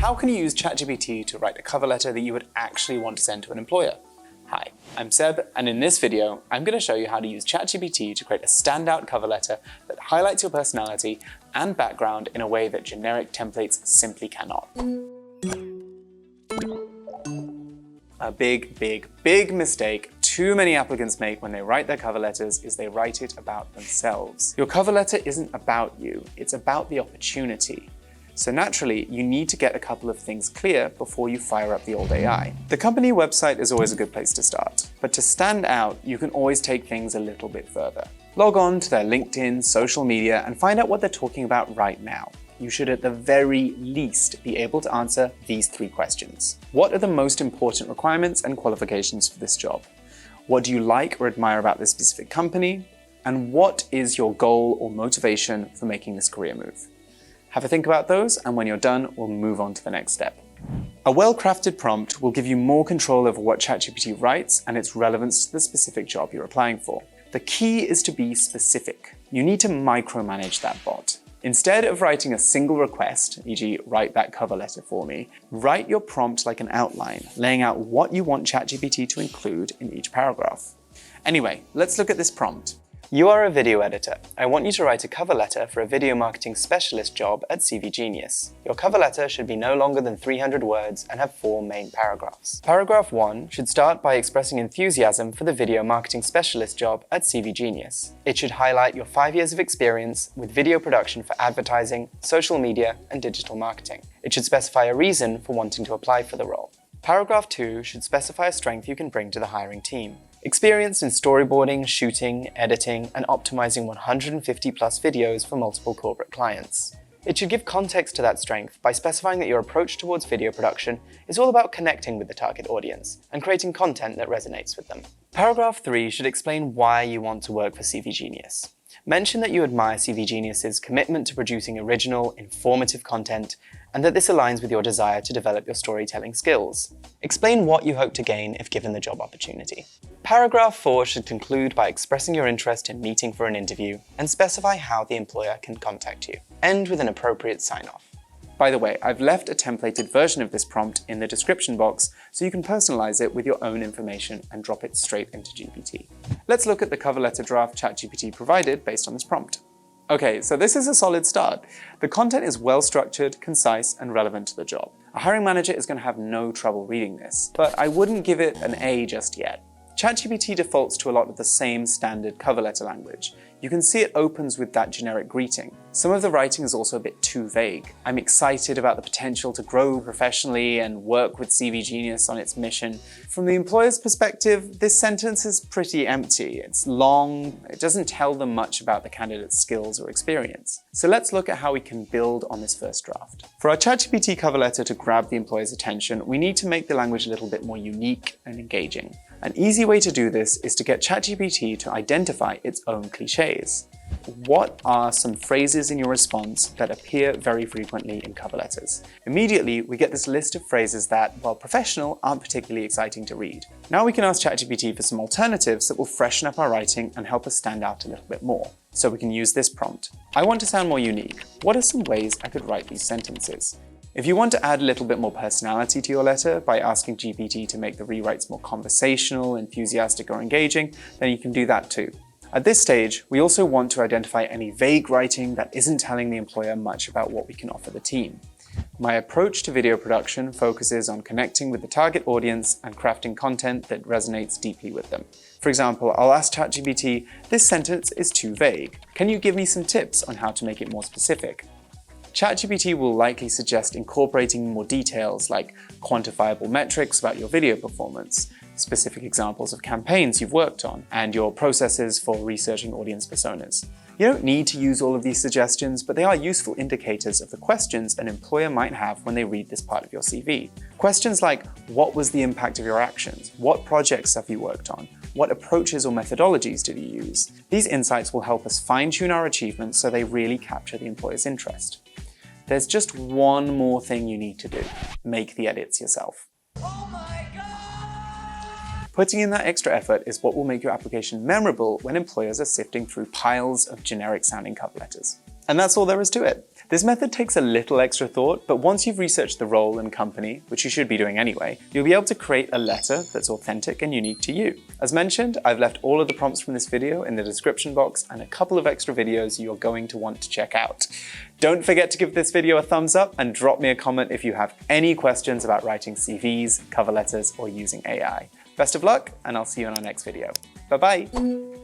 How can you use ChatGPT to write a cover letter that you would actually want to send to an employer? Hi, I'm Seb, and in this video, I'm going to show you how to use ChatGPT to create a standout cover letter that highlights your personality and background in a way that generic templates simply cannot. A big mistake too many applicants make when they write their cover letters is they write it about themselves. Your cover letter isn't about you, it's about the opportunity. So naturally, you need to get a couple of things clear before you fire up the old AI. The company website is always a good place to start, but to stand out, you can always take things a little bit further. Log on to their LinkedIn, social media, and find out what they're talking about right now. You should at the very least be able to answer these 3 questions. What are the most important requirements and qualifications for this job? What do you like or admire about this specific company? And what is your goal or motivation for making this career move? Have a think about those, and when you're done, we'll move on to the next step. A well-crafted prompt will give you more control over what ChatGPT writes and its relevance to the specific job you're applying for. The key is to be specific. You need to micromanage that bot. Instead of writing a single request, e.g. write that cover letter for me, write your prompt like an outline, laying out what you want ChatGPT to include in each paragraph. Anyway, let's look at this prompt. You are a video editor. I want you to write a cover letter for a video marketing specialist job at CV Genius. Your cover letter should be no longer than 300 words and have 4 main paragraphs. Paragraph 1 should start by expressing enthusiasm for the video marketing specialist job at CV Genius. It should highlight your 5 years of experience with video production for advertising, social media, and digital marketing. It should specify a reason for wanting to apply for the role. Paragraph 2 should specify a strength you can bring to the hiring team. Experienced in storyboarding, shooting, editing, and optimizing 150 plus videos for multiple corporate clients. It should give context to that strength by specifying that your approach towards video production is all about connecting with the target audience and creating content that resonates with them. Paragraph 3 should explain why you want to work for CV Genius. Mention that you admire CV Genius's commitment to producing original, informative content, and that this aligns with your desire to develop your storytelling skills. Explain what you hope to gain if given the job opportunity. Paragraph 4 should conclude by expressing your interest in meeting for an interview and specify how the employer can contact you. End with an appropriate sign-off. By the way, I've left a templated version of this prompt in the description box so you can personalize it with your own information and drop it straight into GPT. Let's look at the cover letter draft ChatGPT provided based on this prompt. Okay, so this is a solid start. The content is well structured, concise, and relevant to the job. A hiring manager is going to have no trouble reading this, but I wouldn't give it an A just yet. ChatGPT defaults to a lot of the same standard cover letter language. You can see it opens with that generic greeting. Some of the writing is also a bit too vague. I'm excited about the potential to grow professionally and work with CV Genius on its mission. From the employer's perspective, this sentence is pretty empty. It's long, it doesn't tell them much about the candidate's skills or experience. So let's look at how we can build on this first draft. For our ChatGPT cover letter to grab the employer's attention, we need to make the language a little bit more unique and engaging. An easy way to do this is to get ChatGPT to identify its own cliches. What are some phrases in your response that appear very frequently in cover letters? Immediately, we get this list of phrases that, while professional, aren't particularly exciting to read. Now we can ask ChatGPT for some alternatives that will freshen up our writing and help us stand out a little bit more. So we can use this prompt. I want to sound more unique. What are some ways I could write these sentences? If you want to add a little bit more personality to your letter by asking GPT to make the rewrites more conversational, enthusiastic, or engaging, then you can do that too. At this stage, we also want to identify any vague writing that isn't telling the employer much about what we can offer the team. My approach to video production focuses on connecting with the target audience and crafting content that resonates deeply with them. For example, I'll ask ChatGPT, "This sentence is too vague. Can you give me some tips on how to make it more specific?" ChatGPT will likely suggest incorporating more details like quantifiable metrics about your video performance, specific examples of campaigns you've worked on, and your processes for researching audience personas. You don't need to use all of these suggestions, but they are useful indicators of the questions an employer might have when they read this part of your CV. Questions like, what was the impact of your actions? What projects have you worked on? What approaches or methodologies did you use? These insights will help us fine-tune our achievements so they really capture the employer's interest. There's just one more thing you need to do. Make the edits yourself. Oh my God! Putting in that extra effort is what will make your application memorable when employers are sifting through piles of generic-sounding cover letters. And that's all there is to it. This method takes a little extra thought, but once you've researched the role and company, which you should be doing anyway, you'll be able to create a letter that's authentic and unique to you. As mentioned, I've left all of the prompts from this video in the description box and a couple of extra videos you're going to want to check out. Don't forget to give this video a thumbs up and drop me a comment if you have any questions about writing CVs, cover letters, or using AI. Best of luck, and I'll see you in our next video. Bye-bye.